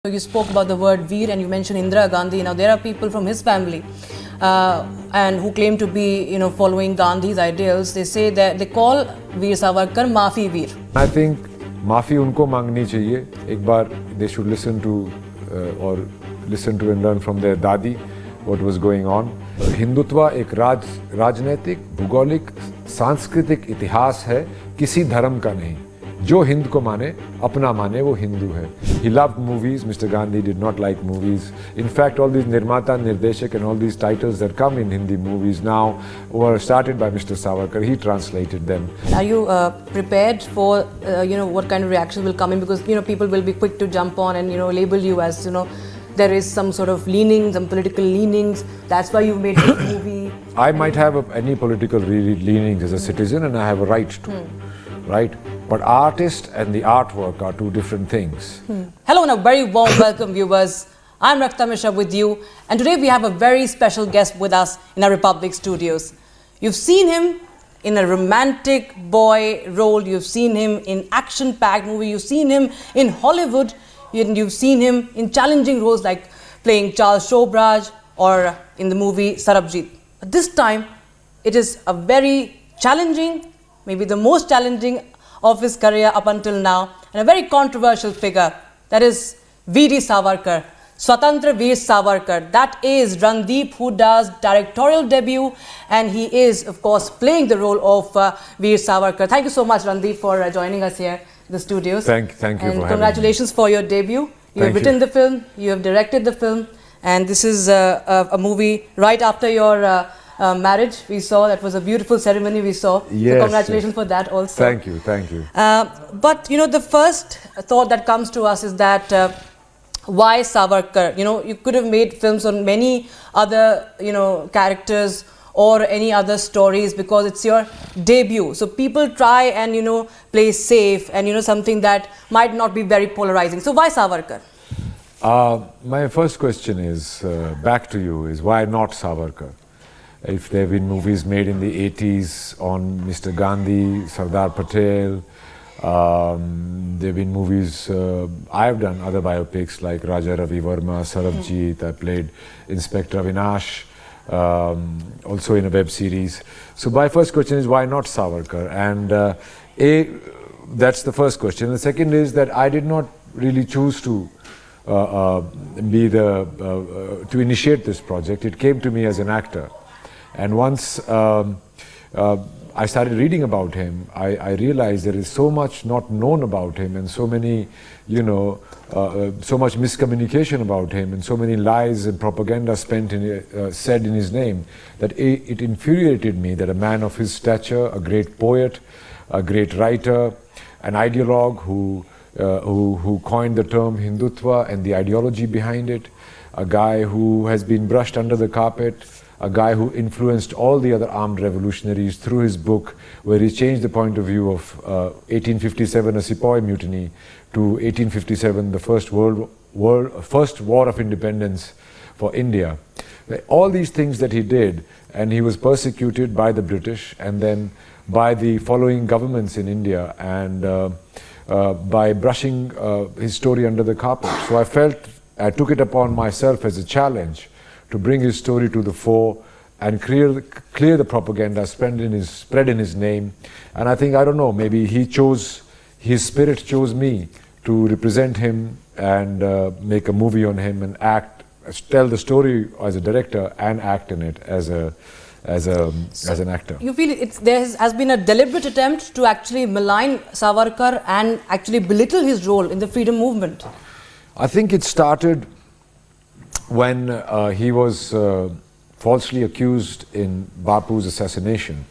You spoke about the word Veer and you mentioned Indira Gandhi. Now there are people from his family and who claim to be, following Gandhi's ideals. They say that they call Veer Savarkar Maafi Veer. I think Maafi unko mangni chahiye. Ek baar they should listen to and learn from their dadi what was going on. Hindutva एक राजनीतिक, भूगोलिक, सांस्कृतिक इतिहास है, किसी धर्म का नहीं. जो हिंद को माने, अपना माने, वो हिंदू है. He loved movies. Mr. Gandhi did not like movies. In fact, all these Nirmata, Nirdeshak and all these titles that come in Hindi movies now were started by Mr. Savarkar. He translated them. Are you prepared for, what kind of reaction will come in? Because, people will be quick to jump on and, label you as, there is some sort of leaning, some political leanings. That's why you've made this movie. I might have any political leanings as a citizen and I have a right to, right? But artist and the artwork are two different things. Hello and a very warm welcome, viewers. I'm Rakta Mishra with you, and today we have a very special guest with us in our Republic studios. You've seen him in a romantic boy role, you've seen him in action-packed movie, you've seen him in Hollywood, and you've seen him in challenging roles like playing Charles Shobraj or in the movie Sarabjit. But this time, it is a very challenging, maybe the most challenging of his career up until now, and a very controversial figure, that is Veer Savarkar, Swatantra Veer Savarkar. That is Randeep Hooda's directorial debut, and he is, of course, playing the role of Veer Savarkar. Thank you so much, Randeep, for joining us here in the studios. Thank you for having me. And congratulations for your debut. You have written the film, you have directed the film, and this is a movie right after your marriage. We saw that was a beautiful ceremony we saw. Yes, so congratulations for that also. Thank you, thank you. But the first thought that comes to us is that why Savarkar? You could have made films on many other characters or any other stories because it's your debut. So people try and play safe and something that might not be very polarizing. So why Savarkar? My first question is back to you: is why not Savarkar? If there have been movies made in the 80s on Mr. Gandhi, Sardar Patel, there have been movies, I have done other biopics like Raja Ravi Verma, Sarabjit, I played Inspector Avinash, also in a web series. So my first question is why not Savarkar? And that's the first question. The second is that I did not really choose to to initiate this project. It came to me as an actor. And once I started reading about him, I realized there is so much not known about him and so many, so much miscommunication about him and so many lies and propaganda said in his name that it infuriated me that a man of his stature, a great poet, a great writer, an ideologue who coined the term Hindutva and the ideology behind it, a guy who has been brushed under the carpet, a guy who influenced all the other armed revolutionaries through his book, where he changed the point of view of 1857, a Sepoy mutiny, to 1857, the first war of independence for India. All these things that he did, and he was persecuted by the British and then by the following governments in India, and by brushing his story under the carpet. So I took it upon myself as a challenge to bring his story to the fore and clear the propaganda spread in his name. And I think, I don't know, maybe his spirit chose me to represent him and make a movie on him and tell the story as a director and act in it as an actor. You feel there has been a deliberate attempt to actually malign Savarkar and actually belittle his role in the freedom movement? I think it started when he was falsely accused in Bapu's assassination.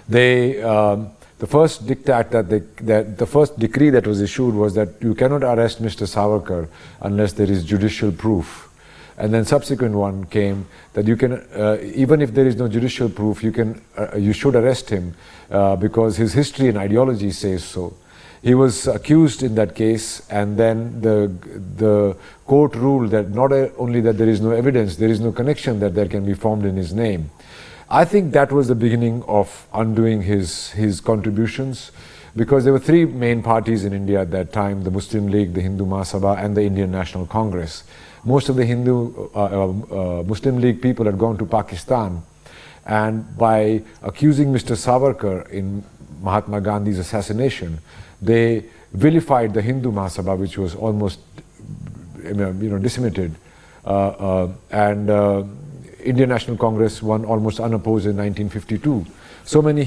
The first the first decree that was issued was that you cannot arrest Mr. Savarkar unless there is judicial proof. And then subsequent one came that you can, even if there is no judicial proof, you should arrest him because his history and ideology says so. He was accused in that case, and then the court ruled that not only that there is no evidence, there is no connection that there can be formed in his name. I think that was the beginning of undoing his contributions. because there were three main parties in India at that time: the Muslim League, the Hindu Mahasabha, and the Indian National Congress. Most of the Muslim League people had gone to Pakistan, and by accusing Mr. Savarkar in Mahatma Gandhi's assassination, they vilified the Hindu Mahasabha, which was almost decimated, and Indian National Congress won almost unopposed in 1952. So many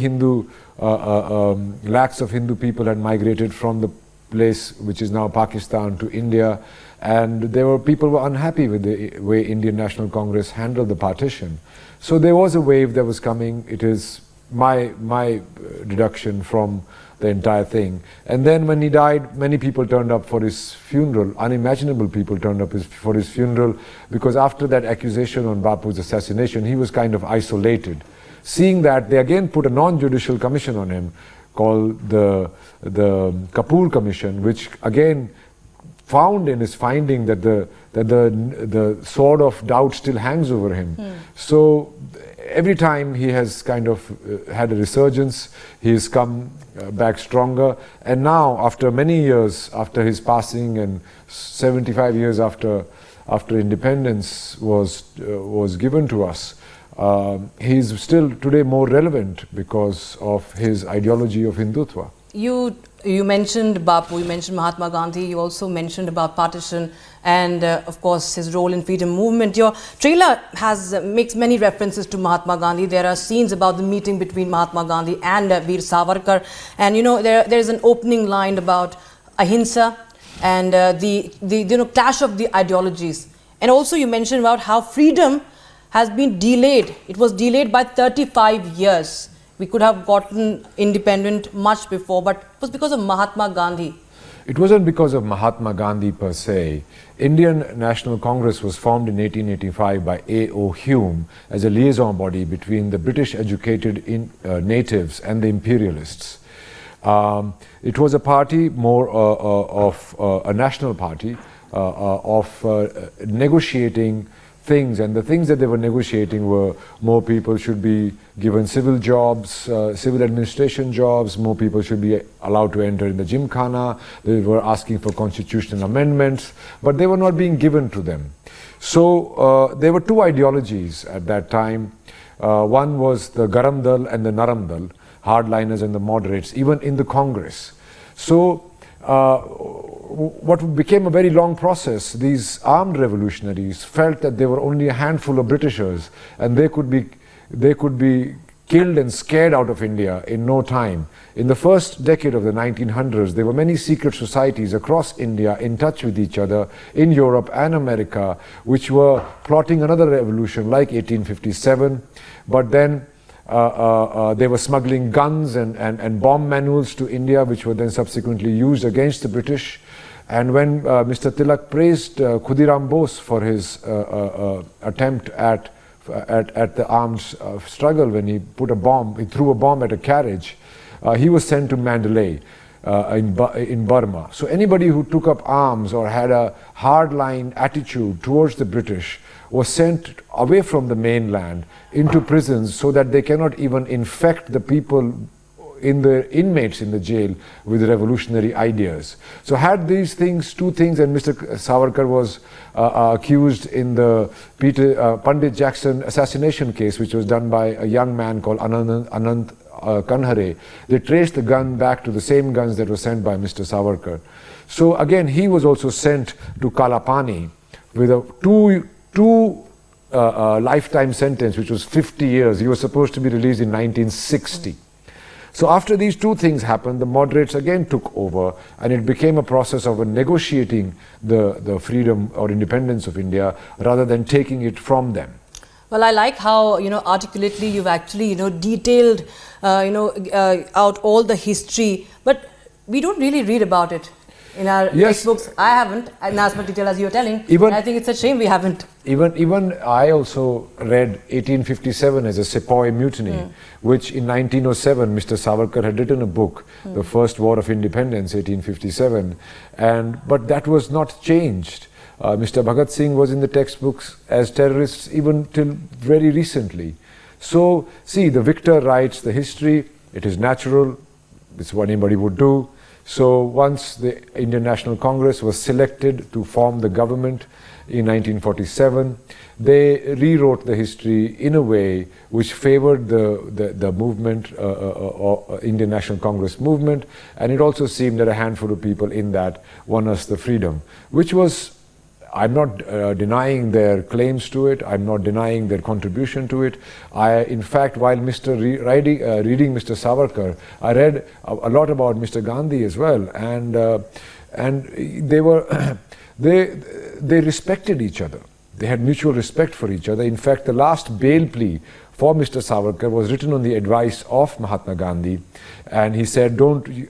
lakhs of Hindu people had migrated from the place which is now Pakistan to India, and people were unhappy with the way Indian National Congress handled the partition. So there was a wave that was coming. It is my deduction from the entire thing. And then when he died, many people turned up for his funeral. Unimaginable people turned up for his funeral, because after that accusation on Bapu's assassination, he was kind of isolated. Seeing that, they again put a non-judicial commission on him called the Kapoor Commission, which again found in his finding that the sword of doubt still hangs over him. So every time he has kind of had a resurgence, he has come back stronger. And now, after many years after his passing and 75 years after independence was given to us, he is still today more relevant because of his ideology of Hindutva. You mentioned Bapu, you mentioned Mahatma Gandhi, you also mentioned about partition and of course his role in freedom movement. Your trailer makes many references to Mahatma Gandhi. There are scenes about the meeting between Mahatma Gandhi and Veer Savarkar, and there is an opening line about ahimsa and the clash of the ideologies. And also you mentioned about how freedom has been delayed. It was delayed by 35 years. We could have gotten independent much before, but it was because of Mahatma Gandhi. It wasn't because of Mahatma Gandhi per se. Indian National Congress was formed in 1885 by A.O. Hume as a liaison body between the British educated natives and the imperialists. It was a party more of a national party of negotiating things, and the things that they were negotiating were more people should be given civil jobs, civil administration jobs, more people should be allowed to enter in the Gymkhana. They were asking for constitutional amendments, but they were not being given to them. So there were two ideologies at that time. One was the Garam Dal and the Naram Dal, hardliners and the moderates, even in the Congress. So what became a very long process, these armed revolutionaries felt that there were only a handful of Britishers and they could be killed and scared out of India in no time. In the first decade of the 1900s, there were many secret societies across India in touch with each other in Europe and America, which were plotting another revolution like 1857, but then they were smuggling guns and bomb manuals to India, which were then subsequently used against the British. And when Mr. Tilak praised Khudiram Bose for his attempt at the armed struggle, when he threw a bomb at a carriage, he was sent to Mandalay in Burma. So anybody who took up arms or had a hardline attitude towards the British was sent away from the mainland into prisons so that they cannot even infect the people inmates in the jail with revolutionary ideas. So had these two things, and Mr. Savarkar was accused in the Pandit Jackson assassination case, which was done by a young man called Anand Kanhare. They traced the gun back to the same guns that were sent by Mr. Savarkar. So again, he was also sent to Kalapani with a two lifetime sentence, which was 50 years. He was supposed to be released in 1960. So after these two things happened, the moderates again took over, and it became a process of negotiating the freedom or independence of India rather than taking it from them. Well, I like how articulately you've actually detailed out all the history, but we don't really read about it in our textbooks. I haven't, in as much detail as you're telling. And I think it's a shame we haven't. Even I also read 1857 as a Sepoy Mutiny, which in 1907 Mr. Savarkar had written a book, The First War of Independence, 1857, but that was not changed. Mr. Bhagat Singh was in the textbooks as terrorists even till very recently. So, see, the victor writes the history. It is natural. It's what anybody would do. So once the Indian National Congress was selected to form the government in 1947, they rewrote the history in a way which favored the movement, Indian National Congress movement, and it also seemed that a handful of people in that won us the freedom, which was, I'm not denying their claims to it, I'm not denying their contribution to it. In fact, while reading Mr. Savarkar, I read a lot about Mr. Gandhi as well, and they were, they respected each other. They had mutual respect for each other. In fact, the last bail plea for Mr. Savarkar was written on the advice of Mahatma Gandhi, and he said,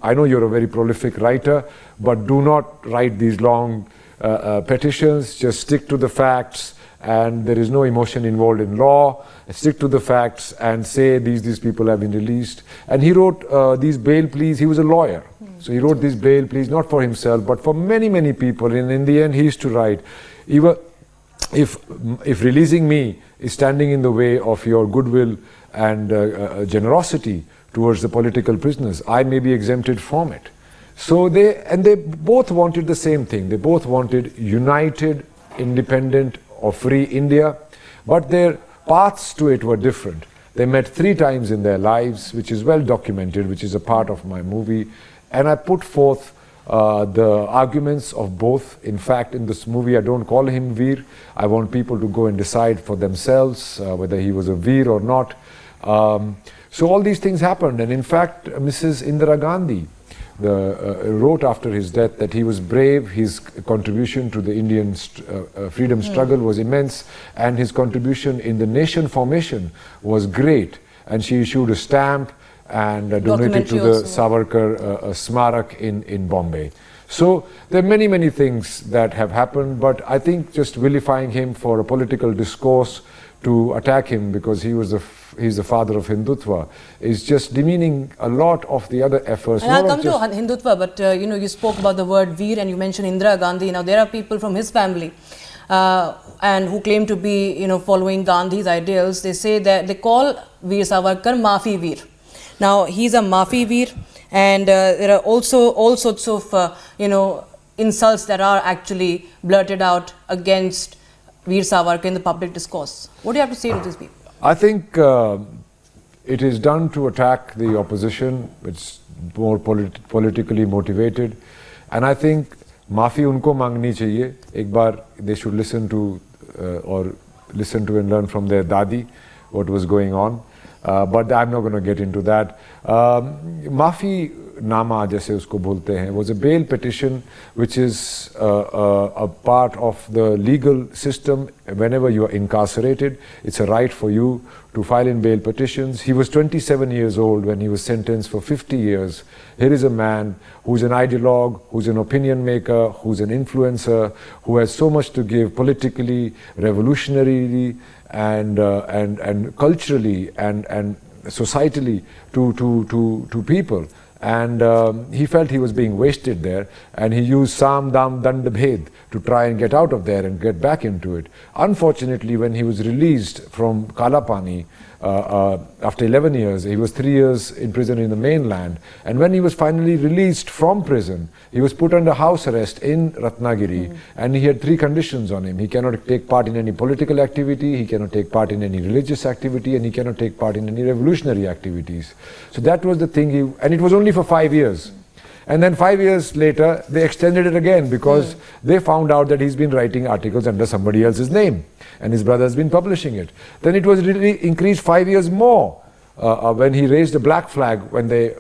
I know you're a very prolific writer, but do not write these long petitions, just stick to the facts, and there is no emotion involved in law. Stick to the facts and say these people have been released. And he wrote these bail pleas. He was a lawyer, so he wrote these bail pleas not for himself but for many people. And in the end, he used to write, even if releasing me is standing in the way of your goodwill and generosity towards the political prisoners, I may be exempted from it. So they both wanted the same thing. They both wanted united, independent or free India, but their paths to it were different. They met 3 times in their lives, which is well documented, which is a part of my movie, and I put forth the arguments of both. In fact, in this movie, I don't call him Veer. I want people to go and decide for themselves whether he was a Veer or not. So all these things happened, and in fact, Mrs. Indira Gandhi wrote after his death that he was brave, his contribution to the Indian freedom struggle was immense, and his contribution in the nation formation was great. And she issued a stamp and donated to the Savarkar Smarak in Bombay. So there are many things that have happened, but I think just vilifying him for a political discourse, to attack him because he's the father of Hindutva, is just demeaning a lot of the other efforts. And I'll come to Hindutva, but you spoke about the word Veer and you mentioned Indira Gandhi. Now there are people from his family and who claim to be following Gandhi's ideals. They say that they call Veer Savarkar Maafi Veer. Now he's a Maafi Veer, and there are also all sorts of insults that are actually blurted out against Veer Savarkar in the public discourse. What do you have to say to these people? I think it is done to attack the opposition. It's more politically motivated, and I think maafi unko mangni chahiye. Ek bar they should listen to and learn from their dadi what was going on. But I'm not going to get into that. Maafi Nama, jaise usko bolte hain, was a bail petition which is a part of the legal system. Whenever you are incarcerated, it's a right for you to file in bail petitions. He was 27 years old when he was sentenced for 50 years. Here is a man who's an ideologue, who's an opinion maker, who's an influencer, who has so much to give politically, revolutionarily, and culturally and societally to people. And he felt he was being wasted there, and he used Sam Dam Dand Bhed to try and get out of there and get back into it. Unfortunately, when he was released from Kalapani after 11 years, he was 3 years in prison in the mainland, and when he was finally released from prison, he was put under house arrest in Ratnagiri, and he had 3 conditions on him. He cannot take part in any political activity, he cannot take part in any religious activity, and he cannot take part in any revolutionary activities. So that was the thing, and it was only for 5 years. And then 5 years later, they extended it again because they found out that he's been writing articles under somebody else's name, and his brother's been publishing it. Then it was really increased 5 years more when he raised a black flag when they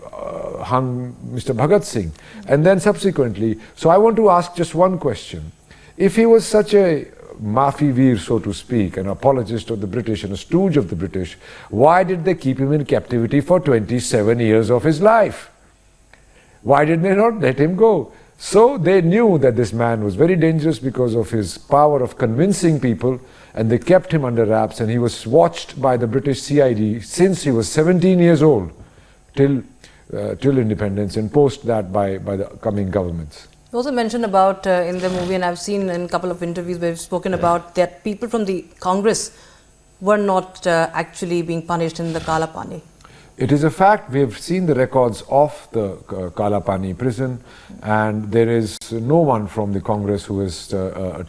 hung Mr. Bhagat Singh. And then subsequently, so I want to ask just one question. If he was such a Maafi Veer, so to speak, an apologist of the British and a stooge of the British, why did they keep him in captivity for 27 years of his life? Why did they not let him go? So they knew that this man was very dangerous because of his power of convincing people, and they kept him under wraps, and he was watched by the British CID since he was 17 years old till independence, and post that by the coming governments. You also mentioned about in the movie, and I've seen in a couple of interviews where you've spoken about that people from the Congress were not actually being punished in the Kala Pani. It is a fact. We have seen the records of the Kalapani prison, and there is no one from the Congress who has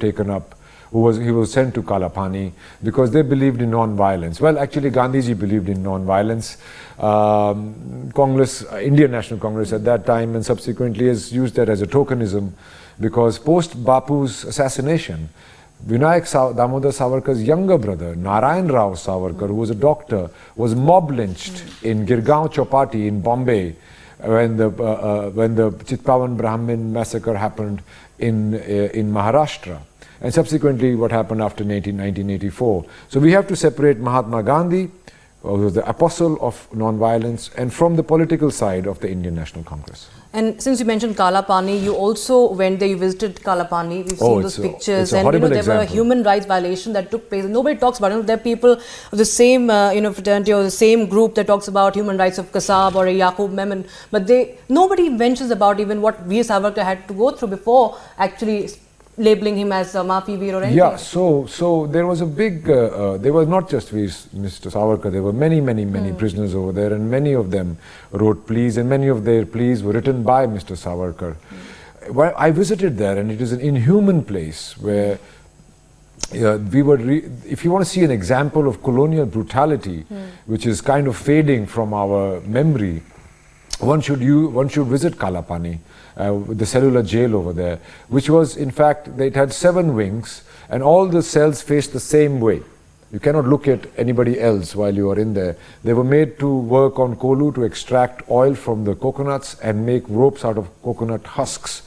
taken up, he was sent to Kalapani because they believed in non-violence. Well, actually, Gandhiji believed in non-violence. Congress, Indian National Congress at that time, and subsequently has used that as a tokenism, because post Bapu's assassination, Vinayak Damodar Savarkar's younger brother, Narayan Rao Savarkar, who was a doctor, was mob lynched in Girgaon Chowpatty in Bombay when the Chitpavan Brahmin massacre happened in Maharashtra. And subsequently what happened after 1984. So we have to separate Mahatma Gandhi, who was the apostle of non-violence, and from the political side of the Indian National Congress. And since you mentioned Kalapani, you also went there, you visited Kalapani, we've seen those pictures, and there were human rights violations that took place. Nobody talks about it. There are people of the same fraternity or the same group that talks about human rights of Kasab or Yaqub Memon, but nobody mentions about even what Veer Savarkar had to go through before actually labeling him as a Maafi Veer or anything. Yeah, so there was a big, there was not just Mr. Savarkar, there were many prisoners over there, and many of them wrote pleas, and many of their pleas were written by Mr. Savarkar. Well, I visited there, and it is an inhuman place where if you want to see an example of colonial brutality, which is kind of fading from our memory, one should visit Kalapani, the cellular jail over there, which was, in fact, it had 7 wings, and all the cells faced the same way. You cannot look at anybody else while you are in there. They were made to work on kolu to extract oil from the coconuts and make ropes out of coconut husks.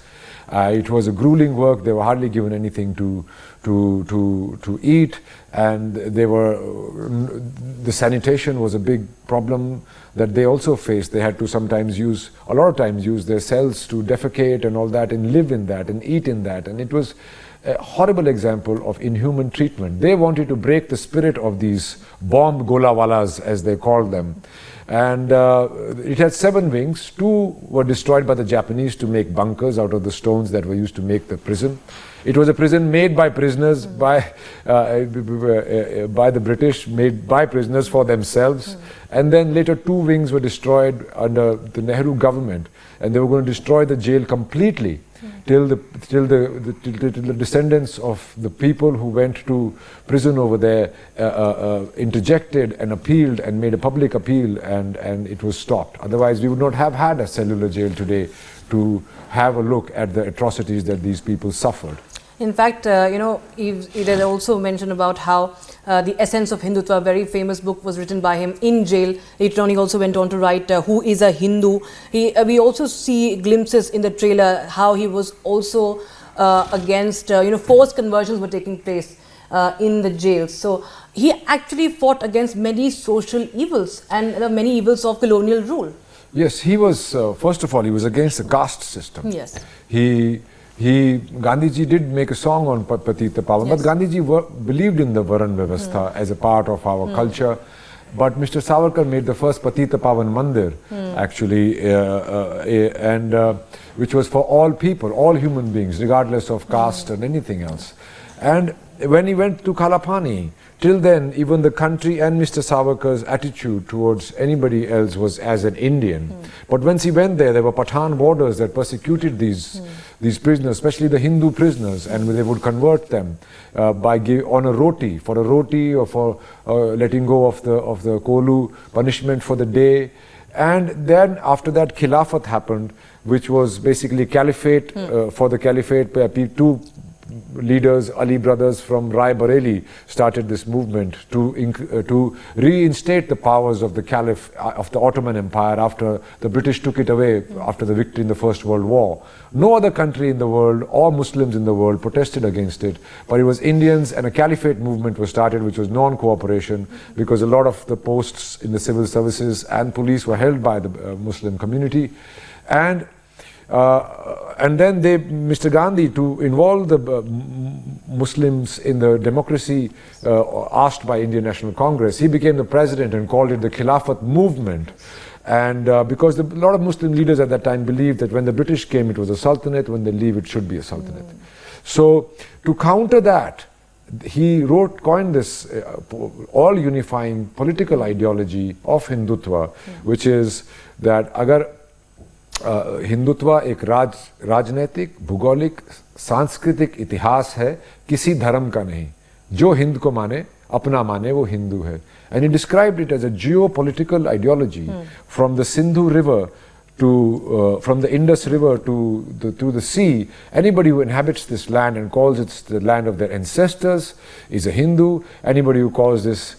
It was a grueling work. They were hardly given anything to eat, and the sanitation was a big problem that they also faced. They had to a lot of times use their cells to defecate and all that, and live in that and eat in that, and it was a horrible example of inhuman treatment. They wanted to break the spirit of these bomb golawalas, as they called them. And it had 7 wings. 2 were destroyed by the Japanese to make bunkers out of the stones that were used to make the prison. It was a prison made by prisoners, by the British, made by prisoners for themselves. And then later 2 wings were destroyed under the Nehru government, and they were going to destroy the jail completely till the descendants of the people who went to prison over there interjected and appealed and made a public appeal, and it was stopped. Otherwise, we would not have had a cellular jail today to have a look at the atrocities that these people suffered. In fact, it also mentioned about how The Essence of Hindutva, a very famous book, was written by him in jail. Later on, he also went on to write Who is a Hindu? We also see glimpses in the trailer how he was also against, forced conversions were taking place in the jails. So he actually fought against many social evils and many evils of colonial rule. Yes, he was, first of all, he was against the caste system. Yes. Gandhiji did make a song on Patita Pavan, yes. But Gandhiji believed in the Varan Vyavastha as a part of our culture. But Mr. Savarkar made the first Patita Pavan Mandir, actually, which was for all people, all human beings, regardless of caste and anything else. And when he went to Kalapani, till then, even the country and Mr. Savarkar's attitude towards anybody else was as an Indian. But once he went there were Pathan warders that persecuted these prisoners, especially the Hindu prisoners, and they would convert them on a roti, or for letting go of the kolu, punishment for the day. And then after that, Khilafat happened, which was basically caliphate. For the caliphate, 2 leaders, Ali brothers from Rai Bareli, started this movement to reinstate the powers of the Caliph of the Ottoman Empire after the British took it away after the victory in the First World War. No other country in the world or Muslims in the world protested against it, but it was Indians, and a caliphate movement was started, which was non-cooperation, because a lot of the posts in the civil services and police were held by the Muslim community. And then Mr. Gandhi, to involve the Muslims in the democracy asked by Indian National Congress, he became the president and called it the Khilafat movement. And because a lot of Muslim leaders at that time believed that when the British came, it was a sultanate, when they leave, it should be a sultanate. So to counter that, he coined this all-unifying political ideology of Hindutva, which is that agar Hindutva एक राजनैतिक, भूगोलिक, सांस्कृतिक इतिहास है, किसी धर्म का नहीं. जो हिंद को माने, अपना माने, वो हिंदू है. And he described it as a geopolitical ideology from the Sindhu River to from the Indus River to the sea. Anybody who inhabits this land and calls it the land of their ancestors is a Hindu. Anybody who calls this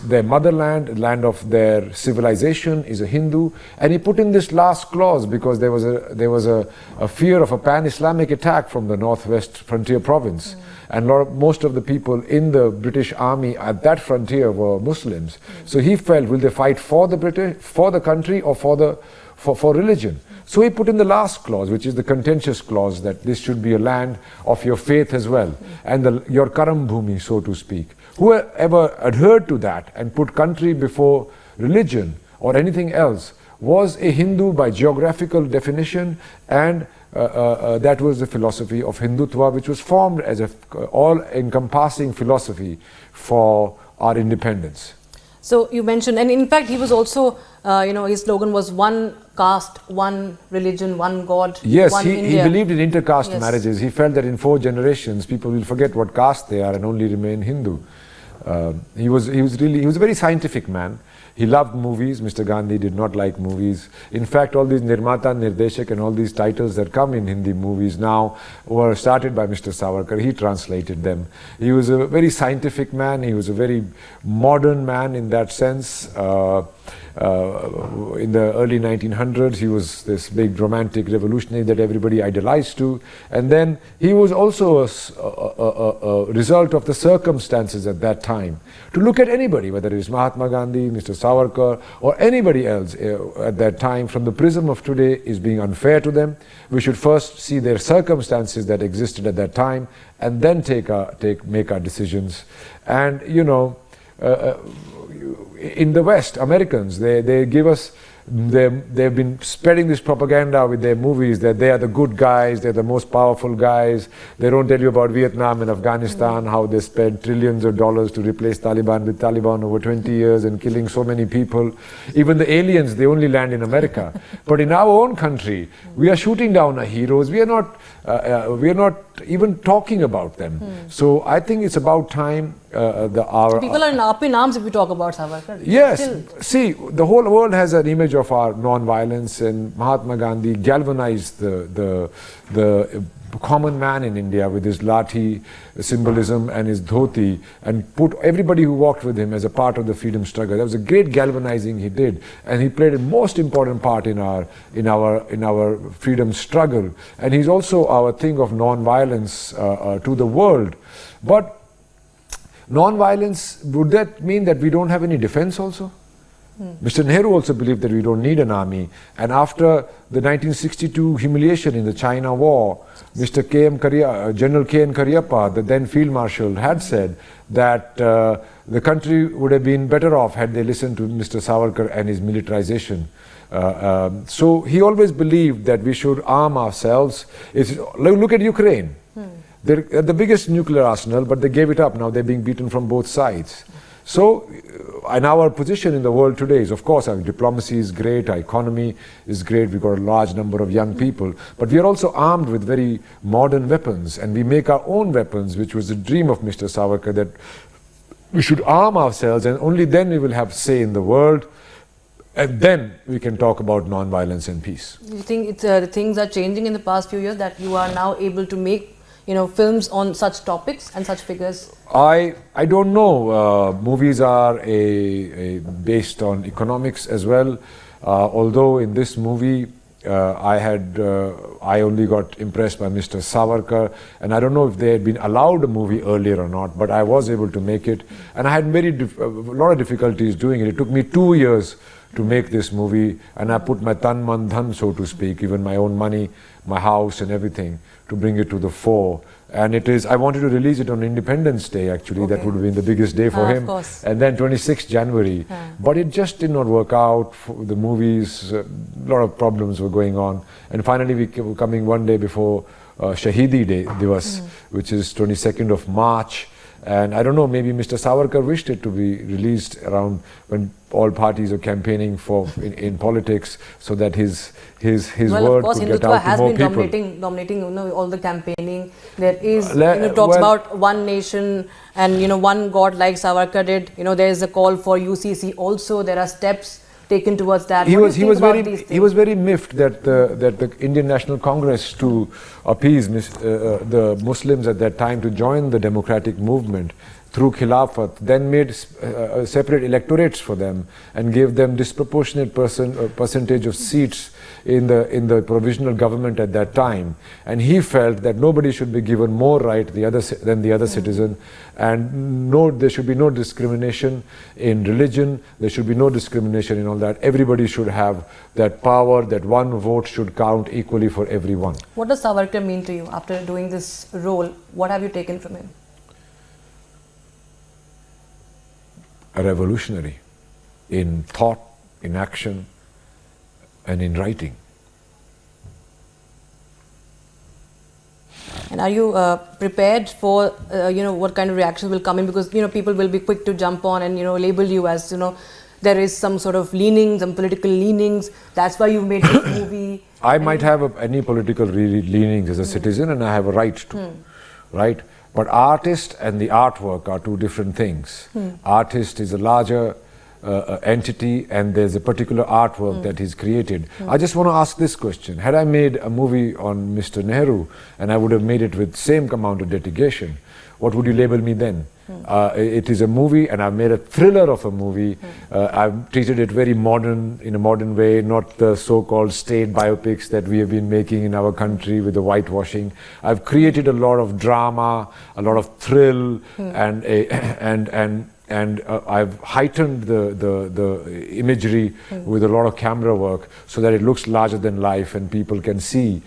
their motherland, land of their civilization, is a Hindu. And he put in this last clause because there was a fear of a pan-Islamic attack from the northwest frontier province. And most of the people in the British army at that frontier were Muslims. So he felt, will they fight for the British, for the country, or for religion? So he put in the last clause, which is the contentious clause, that this should be a land of your faith as well, and your karam bhumi, so to speak. Whoever adhered to that and put country before religion or anything else was a Hindu by geographical definition, and that was the philosophy of Hindutva, which was formed as an all-encompassing philosophy for our independence. So you mentioned, and in fact he was also, his slogan was one caste, one religion, one God, yes, one India. He believed in intercaste marriages. He felt that in 4 generations people will forget what caste they are and only remain Hindu. He was a very scientific man. He loved movies. Mr. Gandhi did not like movies. In fact, all these Nirmata, Nirdeshak and all these titles that come in Hindi movies now were started by Mr. Savarkar. He translated them. He was a very scientific man. He was a very modern man in that sense. In the early 1900s, he was this big romantic revolutionary that everybody idolized to. And then he was also a result of the circumstances at that time. To look at anybody, whether it is Mahatma Gandhi, Mr. Savarkar, or anybody else at that time, from the prism of today is being unfair to them. We should first see their circumstances that existed at that time, and then make our decisions. And in the West, Americans, they give us, they've been spreading this propaganda with their movies that they are the good guys, they're the most powerful guys. They don't tell you about Vietnam and Afghanistan, how they spent trillions of dollars to replace Taliban with Taliban over 20 years and killing so many people. Even the aliens, they only land in America. But in our own country, we are shooting down our heroes. We are not even talking about them. So I think it's about time people are up in arms if we talk about Savarkar. Yes, see, the whole world has an image of our non-violence, and Mahatma Gandhi galvanized the common man in India with his lathi symbolism and his dhoti, and put everybody who walked with him as a part of the freedom struggle. That was a great galvanizing he did, and he played a most important part in our freedom struggle. And he's also our thing of non-violence to the world. But non-violence, would that mean that we don't have any defense also? Mr. Nehru also believed that we don't need an army. And after the 1962 humiliation in the China War, General K.N. Cariappa, the then Field Marshal, had said that the country would have been better off had they listened to Mr. Savarkar and his militarization. So he always believed that we should arm ourselves. Look at Ukraine. They're the biggest nuclear arsenal, but they gave it up. Now they're being beaten from both sides. So, and our position in the world today is, of course, our diplomacy is great, our economy is great, we've got a large number of young people, but we are also armed with very modern weapons, and we make our own weapons, which was the dream of Mr. Savarkar, that we should arm ourselves, and only then we will have say in the world, and then we can talk about non-violence and peace. Do you think things are changing in the past few years, that you are now able to make films on such topics and such figures? I don't know. Movies are based on economics as well. Although in this movie I only got impressed by Mr. Savarkar, and I don't know if they had been allowed a movie earlier or not, but I was able to make it, and I had a lot of difficulties doing it. It took me 2 years to make this movie, and I put my tan man dhan, so to speak, even my own money, my house and everything, to bring it to the fore. And I wanted to release it on Independence Day, actually. That would have been the biggest day for him. And then 26th January. But it just did not work out. The movies, a lot of problems were going on. And finally we were coming one day before Shahidi Day, Divas, which is 22nd of March. And I don't know, maybe Mr. Savarkar wished it to be released around when all parties are campaigning for in politics, so that his word could get out to more people. Well, of course, Hindutva has been dominating, all the campaigning. There is, talks about one nation and, one God like Savarkar did. There is a call for UCC also. There are steps taken towards that. He was very miffed that the Indian National Congress, to appease the Muslims at that time to join the democratic movement through Khilafat, then made separate electorates for them and gave them disproportionate percentage of seats in the provisional government at that time. And he felt that nobody should be given more right than the other citizen, and there should be no discrimination in religion, there should be no discrimination in all that. Everybody should have that power, that one vote should count equally for everyone. What does Savarkar mean to you after doing this role? What have you taken from him? A revolutionary in thought, in action, and in writing. And are you prepared for what kind of reactions will come in? Because people will be quick to jump on and label you as there is some sort of leaning, some political leanings. That's why you made this movie. I might have any political leanings as a citizen, and I have a right to, right? But artist and the artwork are two different things. Artist is a larger entity, and there's a particular artwork that he's created. I just want to ask this question. Had I made a movie on Mr. Nehru, and I would have made it with same amount of dedication, what would you label me then? It is a movie, and I've made a thriller of a movie. I've treated it very modern, in a modern way, not the so-called state biopics that we have been making in our country with the whitewashing. I've created a lot of drama, a lot of thrill, and I've heightened the imagery with a lot of camera work, so that it looks larger than life, and people can see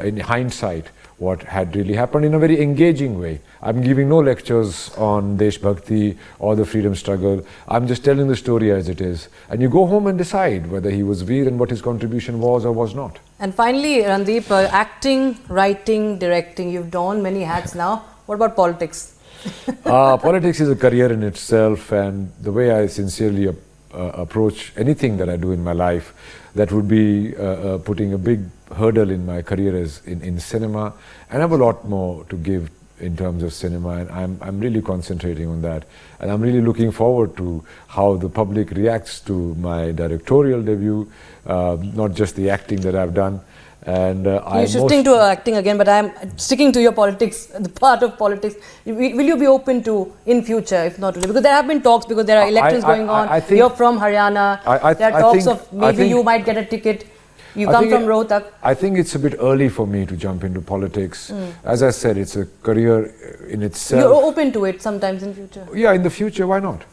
in hindsight what had really happened in a very engaging way. I'm giving no lectures on Desh Bhakti or the freedom struggle. I'm just telling the story as it is. And you go home and decide whether he was Veer and what his contribution was or was not. And finally, Randeep, acting, writing, directing, you've donned many hats now. What about politics? Politics is a career in itself, and the way I sincerely approach anything that I do in my life, that would be putting a big hurdle in my career is in cinema, and I have a lot more to give in terms of cinema, and I'm really concentrating on that, and I'm really looking forward to how the public reacts to my directorial debut, not just the acting that I've done. And you're shifting to acting again, but I'm sticking to your politics, the part of politics. Will you be open to in future, if not today? Because there have been talks, because there are elections going on. You're from Haryana. There are talks of maybe you might get a ticket. You come from Rohtak. I think it's a bit early for me to jump into politics. As I said, it's a career in itself. You're open to it sometimes in future? Yeah, in the future, why not?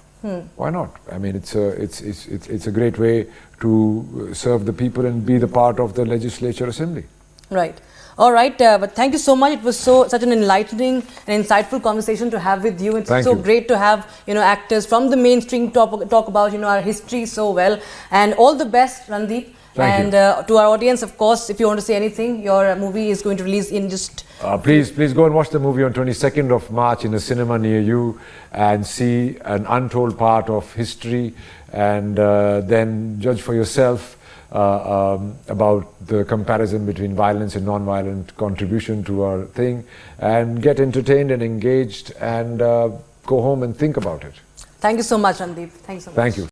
Why not? I mean, it's a great way to serve the people and be the part of the legislature assembly. Right. All right. But thank you so much. It was such an enlightening and insightful conversation to have with you. It's great to have actors from the mainstream talk about our history so well. And all the best, Randeep. Thank you. To our audience, of course, if you want to say anything, your movie is going to release in just... Please go and watch the movie on 22nd of March in a cinema near you and see an untold part of history, and then judge for yourself about the comparison between violence and non-violent contribution to our thing, and get entertained and engaged, and go home and think about it. Thank you so much, Randeep. Thank you so much. Thank you.